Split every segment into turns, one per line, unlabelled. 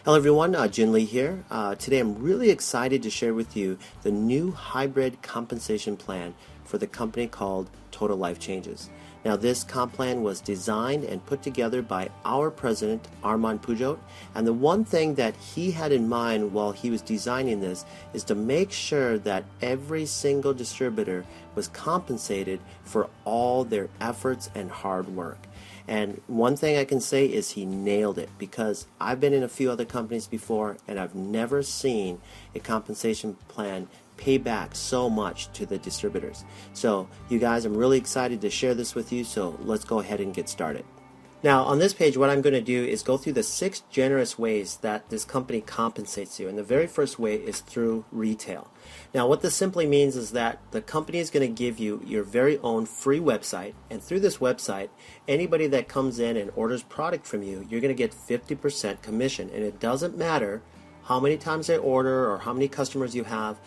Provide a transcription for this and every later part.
Hello everyone, Jun Lee here. Today I'm really excited to share with you the new hybrid compensation plan for the company called Total Life Changes. Now this comp plan was designed and put together by our president, Armand Pujot, and the one thing that he had in mind while he was designing this is to make sure that every single distributor was compensated for all their efforts and hard work. And one thing I can say is he nailed it, because I've been in a few other companies before and I've never seen a compensation plan pay back so much to the distributors. So you guys, I'm really excited to share this with you, so let's go ahead and get started. Now on this page, what I'm going to do is go through the 6 generous ways that this company compensates you. And the very first way is through retail. Now what this simply means is that the company is going to give you your very own free website, and through this website, anybody that comes in and orders product from you, you're going to get 50% commission. And it doesn't matter how many times they order or how many customers you have,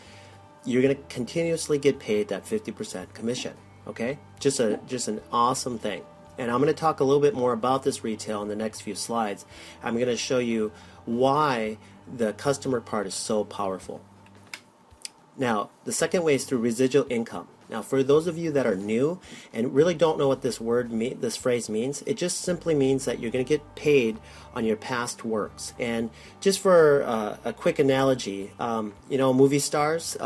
you're going to continuously get paid that 50% commission. Okay? Just an awesome thing. And I'm going to talk a little bit more about this retail in the next few slides. I'm going to show you why the customer part is so powerful. Now, the second way is through residual income. Now, for those of you that are new and really don't know what this phrase means, it just simply means that you're going to get paid on your past works. And just for a quick analogy, movie stars,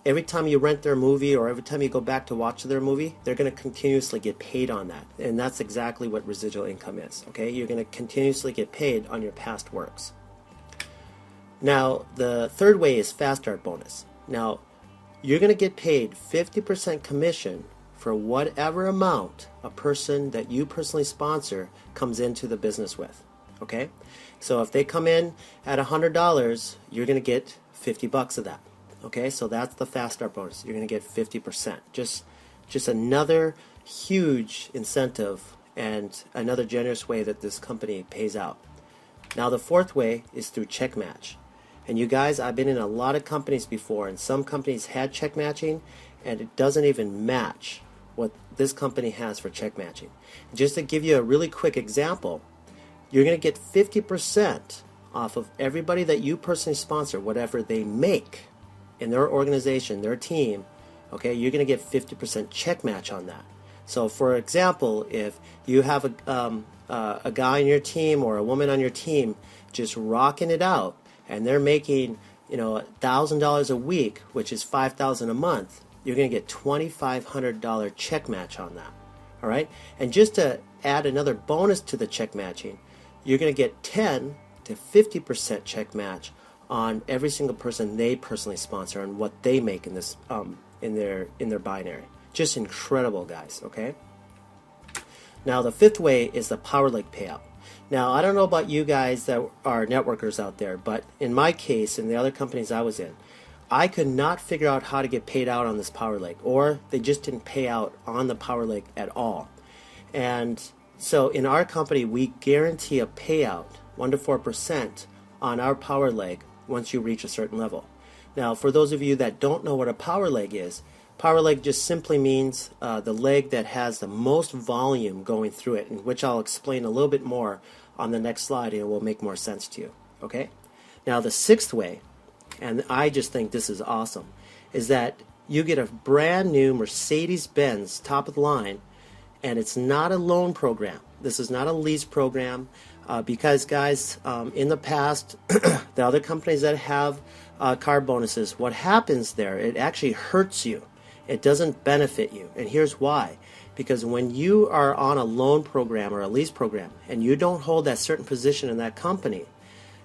every time you rent their movie or every time you go back to watch their movie, they're going to continuously get paid on that. And that's exactly what residual income is. Okay, you're going to continuously get paid on your past works. Now, the third way is fast start bonus. Now, you're going to get paid 50% commission for whatever amount a person that you personally sponsor comes into the business with. Okay, so if they come in at $100, you're going to get $50 of that. Okay, so that's the fast start bonus. You're going to get 50%. Just another huge incentive and another generous way that this company pays out. Now the fourth way is through check match. And you guys, I've been in a lot of companies before, and some companies had check matching and it doesn't even match what this company has for check matching. Just to give you a really quick example, you're going to get 50% off of everybody that you personally sponsor, whatever they make in their organization, their team. Okay, you're going to get 50% check match on that. So for example, if you have a guy on your team or a woman on your team just rocking it out, and they're making $1,000 a week, which is $5,000 a month, you're going to get $2,500 check match on that. All right, and just to add another bonus to the check matching, you're going to get 10 to 50% check match on every single person they personally sponsor and what they make in this in their binary. Just incredible, guys. Okay. Now the fifth way is the Power Leg payout. Now I don't know about you guys that are networkers out there, but in my case, in the other companies I was in, I could not figure out how to get paid out on this Power Leg, or they just didn't pay out on the Power Leg at all. And so in our company, we guarantee a payout 1 to 4% on our Power Leg once you reach a certain level. Now, for those of you that don't know what a Power Leg is, Power Leg just simply means the leg that has the most volume going through it, and which I'll explain a little bit more on the next slide, and it will make more sense to you. Okay? Now, the sixth way, and I just think this is awesome, is that you get a brand new Mercedes-Benz top of the line, and it's not a loan program. This is not a lease program. Because guys, in the past, the other companies that have car bonuses, what happens there, it actually hurts you. It doesn't benefit you. And here's why. Because when you are on a loan program or a lease program and you don't hold that certain position in that company,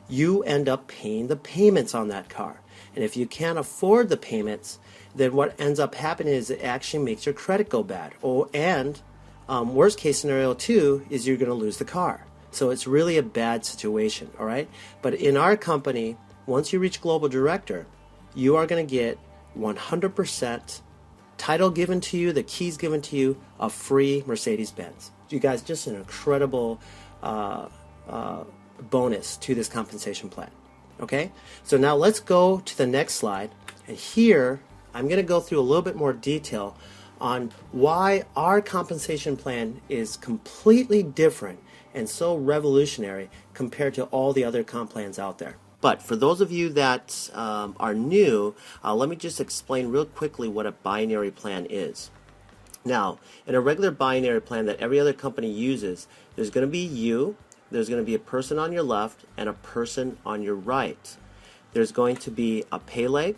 you end up paying the payments on that car. And if you can't afford the payments, then what ends up happening is it actually makes your credit go bad. And worst case scenario too is you're going to lose the car. So it's really a bad situation, all right? But in our company, once you reach Global Director, you are going to get 100% title given to you, the keys given to you, a free Mercedes-Benz. You guys, just an incredible bonus to this compensation plan, okay? So now let's go to the next slide. And here, I'm going to go through a little bit more detail on why our compensation plan is completely different and so revolutionary compared to all the other comp plans out there. But for those of you that are new, let me just explain real quickly what a binary plan is. Now, in a regular binary plan that every other company uses, there's going to be you, there's going to be a person on your left, and a person on your right. There's going to be a pay leg,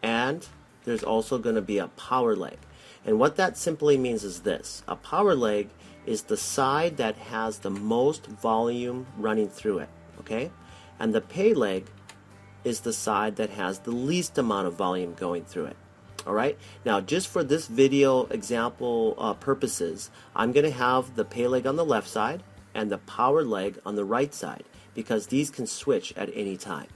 and there's also going to be a power leg. And what that simply means is this. A power leg is the side that has the most volume running through it, okay? And the pay leg is the side that has the least amount of volume going through it. All right. Now, just for this video example purposes, I'm going to have the pay leg on the left side and the power leg on the right side because these can switch at any time.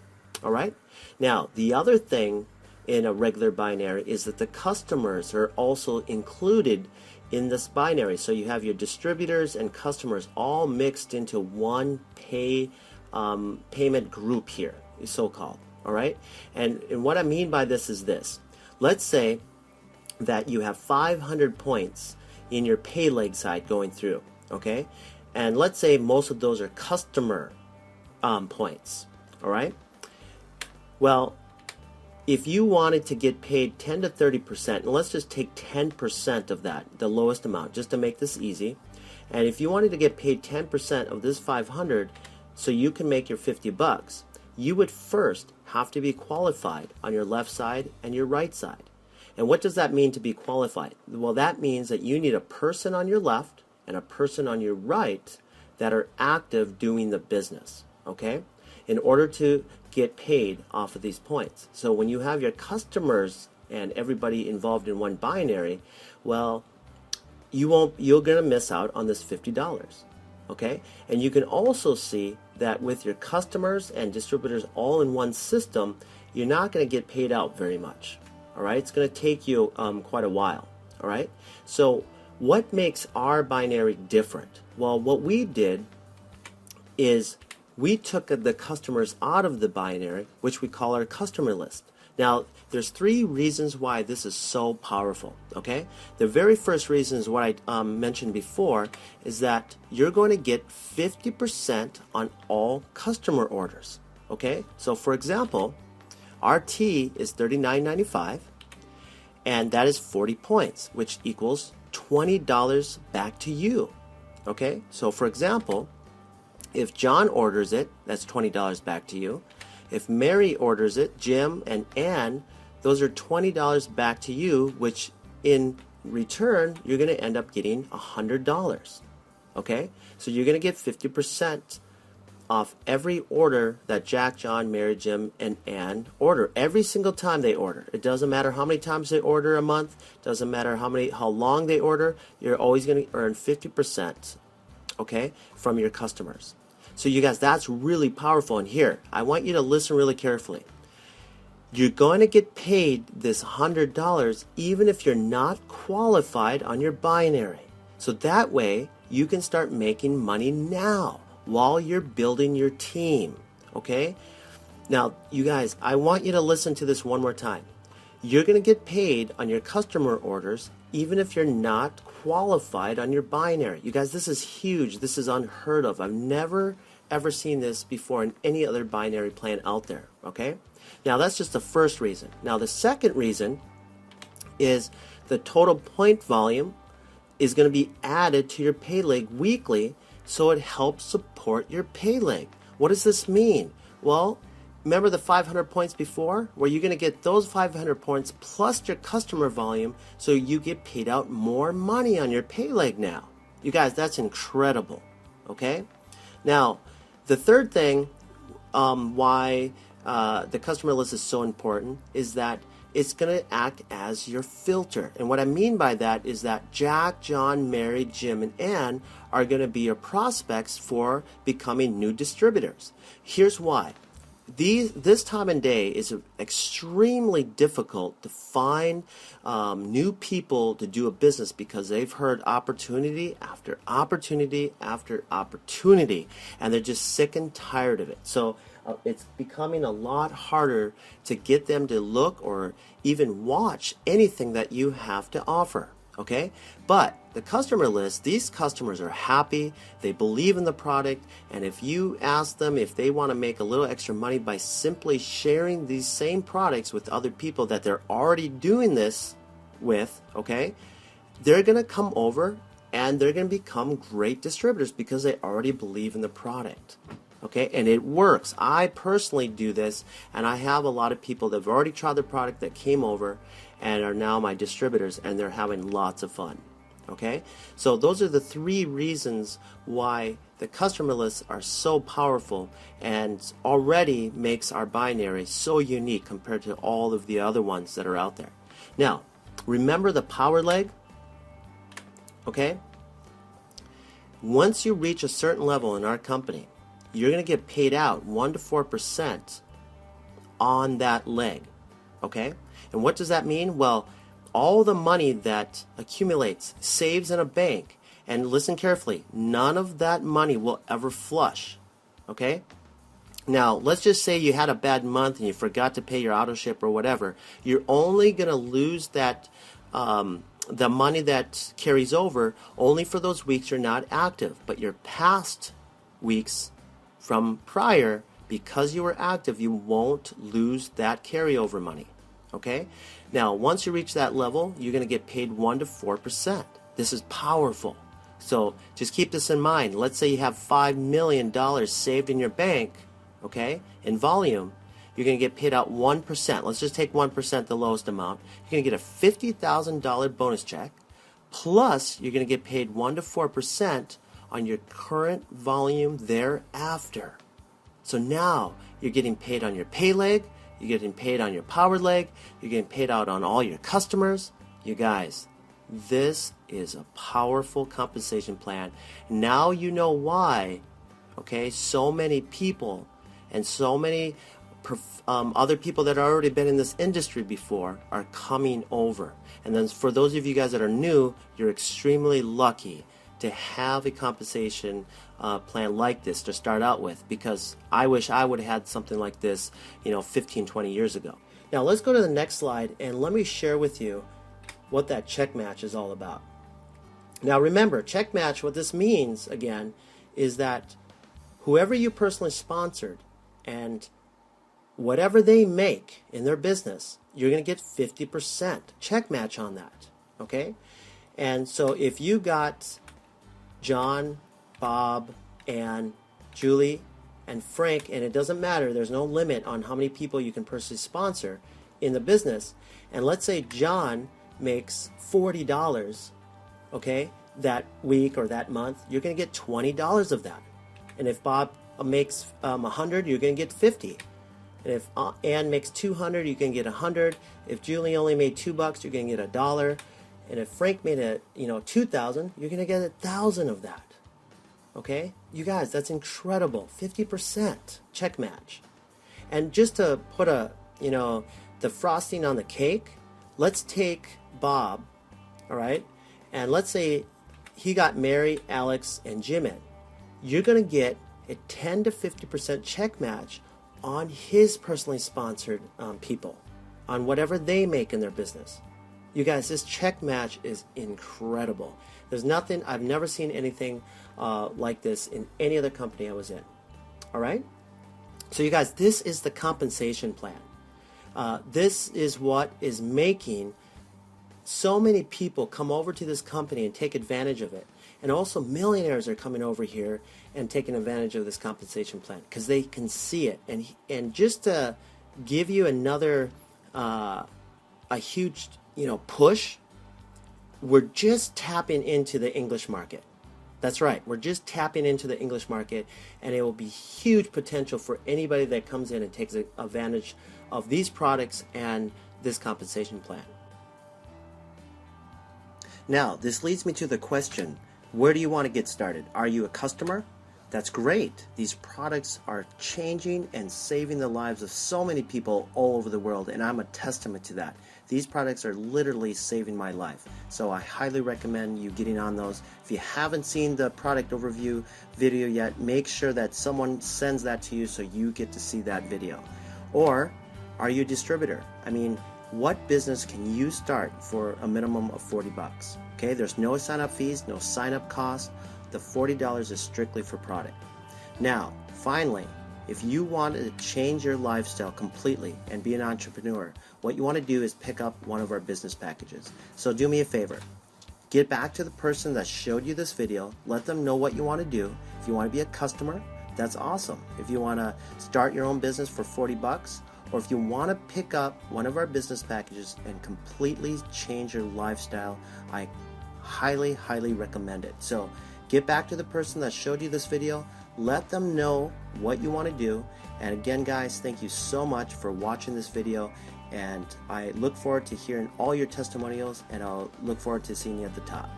All right. Now, the other thing in a regular binary is that the customers are also included in this binary. So you have your distributors and customers all mixed into one payment group here, so-called. All right. And what I mean by this is this. Let's say that you have 500 points in your pay leg side going through, okay? And let's say most of those are customer points, all right? Well, if you wanted to get paid 10 to 30%, and let's just take 10% of that, the lowest amount, just to make this easy. And if you wanted to get paid 10% of this 500 so you can make your 50 bucks, you would first have to be qualified on your left side and your right side. And what does that mean to be qualified? Well, that means that you need a person on your left and a person on your right that are active doing the business, okay? In order to get paid off of these points. So when you have your customers and everybody involved in one binary, well, you're going to miss out on this $50. Okay, and you can also see that with your customers and distributors all in one system, you're not going to get paid out very much. All right, it's going to take you quite a while. All right, so what makes our binary different? Well, what we did is we took the customers out of the binary, which we call our customer list. Now, there's 3 reasons why this is so powerful, okay? The very first reason is what I mentioned before, is that you're going to get 50% on all customer orders, okay? So, for example, our tea is $39.95, and that is 40 points, which equals $20 back to you, okay? So, for example, if John orders it, that's $20 back to you. If Mary orders it, Jim and Ann, those are $20 back to you, which in return, you're going to end up getting $100. Okay? So you're going to get 50% off every order that Jack, John, Mary, Jim, and Ann order. Every single time they order. It doesn't matter how many times they order a month. Doesn't matter how long they order. You're always going to earn 50%, okay, from your customers. So you guys, that's really powerful. And here, I want you to listen really carefully. You're going to get paid this $100 even if you're not qualified on your binary. So that way, you can start making money now while you're building your team. Okay? Now, you guys, I want you to listen to this one more time. You're going to get paid on your customer orders even if you're not qualified on your binary. You guys, this is huge. This is unheard of. I've never ever seen this before in any other binary plan out there, okay? Now, that's just the first reason. Now, the second reason is the total point volume is going to be added to your pay leg weekly, so it helps support your pay leg. What does this mean? Well, remember the 500 points before? Where you're going to get those 500 points plus your customer volume, so you get paid out more money on your pay leg now. You guys, that's incredible, okay? Now, the third thing why the customer list is so important is that it's going to act as your filter. And what I mean by that is that Jack, John, Mary, Jim, and Ann are going to be your prospects for becoming new distributors. Here's why. This time and day is extremely difficult to find new people to do a business because they've heard opportunity after opportunity after opportunity, and they're just sick and tired of it. So it's becoming a lot harder to get them to look or even watch anything that you have to offer. Okay, but the customer list, these customers are happy, they believe in the product, and if you ask them if they want to make a little extra money by simply sharing these same products with other people that they're already doing this with, okay, they're going to come over and they're going to become great distributors because they already believe in the product. Okay, and it works. I personally do this, and I have a lot of people that have already tried the product that came over and are now my distributors, and they're having lots of fun. Okay, so those are the 3 reasons why the customer lists are so powerful and already makes our binary so unique compared to all of the other ones that are out there. Now, remember the power leg? Okay, once you reach a certain level in our company, you're going to get paid out 1 to 4% on that leg. Okay? And what does that mean? Well, all the money that accumulates, saves in a bank, and listen carefully, none of that money will ever flush. Okay? Now, let's just say you had a bad month and you forgot to pay your auto ship or whatever. You're only going to lose that the money that carries over only for those weeks you're not active, but your past weeks from prior, because you were active, you won't lose that carryover money. Okay? Now, once you reach that level, you're going to get paid 1 to 4%. This is powerful. So just keep this in mind. Let's say you have $5 million saved in your bank, okay, in volume. You're going to get paid out 1%. Let's just take 1%, the lowest amount. You're going to get a $50,000 bonus check, plus you're going to get paid 1 to 4% on your current volume thereafter. So now you're getting paid on your pay leg, you're getting paid on your power leg, you're getting paid out on all your customers. You guys, this is a powerful compensation plan. Now you know why, okay, so many people and so many other people that have already been in this industry before are coming over. And then for those of you guys that are new, you're extremely lucky to have a compensation plan like this to start out with, because I wish I would have had something like this, 15, 20 years ago. Now let's go to the next slide and let me share with you what that check match is all about. Now remember, check match, what this means again is that whoever you personally sponsored and whatever they make in their business, you're going to get 50% check match on that. Okay? And so if you got John, Bob, and Julie, and Frank, and it doesn't matter, there's no limit on how many people you can personally sponsor in the business, and let's say John makes $40, okay, that week or that month, you're going to get $20 of that. And if Bob makes 100, you're going to get 50. And if Ann makes 200, you can get 100. If Julie only made $2, you're going to get $1. And if Frank made 2,000, you're going to get 1,000 of that. Okay? You guys, that's incredible. 50% check match. And just to put the frosting on the cake, let's take Bob, all right? And let's say he got Mary, Alex, and Jim in. You're going to get a 10 to 50% check match on his personally sponsored people, on whatever they make in their business. You guys, this check match is incredible. There's nothing, I've never seen anything like this in any other company I was in. All right? So you guys, this is the compensation plan. This is what is making so many people come over to this company and take advantage of it. And also millionaires are coming over here and taking advantage of this compensation plan because they can see it. And just to give you another a huge push, we're just tapping into the English market. That's right, we're just tapping into the English market, and it will be huge potential for anybody that comes in and takes advantage of these products and this compensation plan. Now, this leads me to the question, where do you want to get started? Are you a customer? That's great. These products are changing and saving the lives of so many people all over the world, and I'm a testament to that. These products are literally saving my life. So I highly recommend you getting on those. If you haven't seen the product overview video yet, make sure that someone sends that to you so you get to see that video. Or are you a distributor? I mean, what business can you start for a minimum of 40 bucks? Okay, there's no sign up fees, no sign up costs. The $40 is strictly for product. Now, finally, if you want to change your lifestyle completely and be an entrepreneur, what you want to do is pick up one of our business packages. So do me a favor. Get back to the person that showed you this video. Let them know what you want to do. If you want to be a customer, that's awesome. If you want to start your own business for 40 bucks, or if you want to pick up one of our business packages and completely change your lifestyle, I highly, highly recommend it. So get back to the person that showed you this video. Let them know what you want to do. And again, guys, thank you so much for watching this video. And I look forward to hearing all your testimonials, and I'll look forward to seeing you at the top.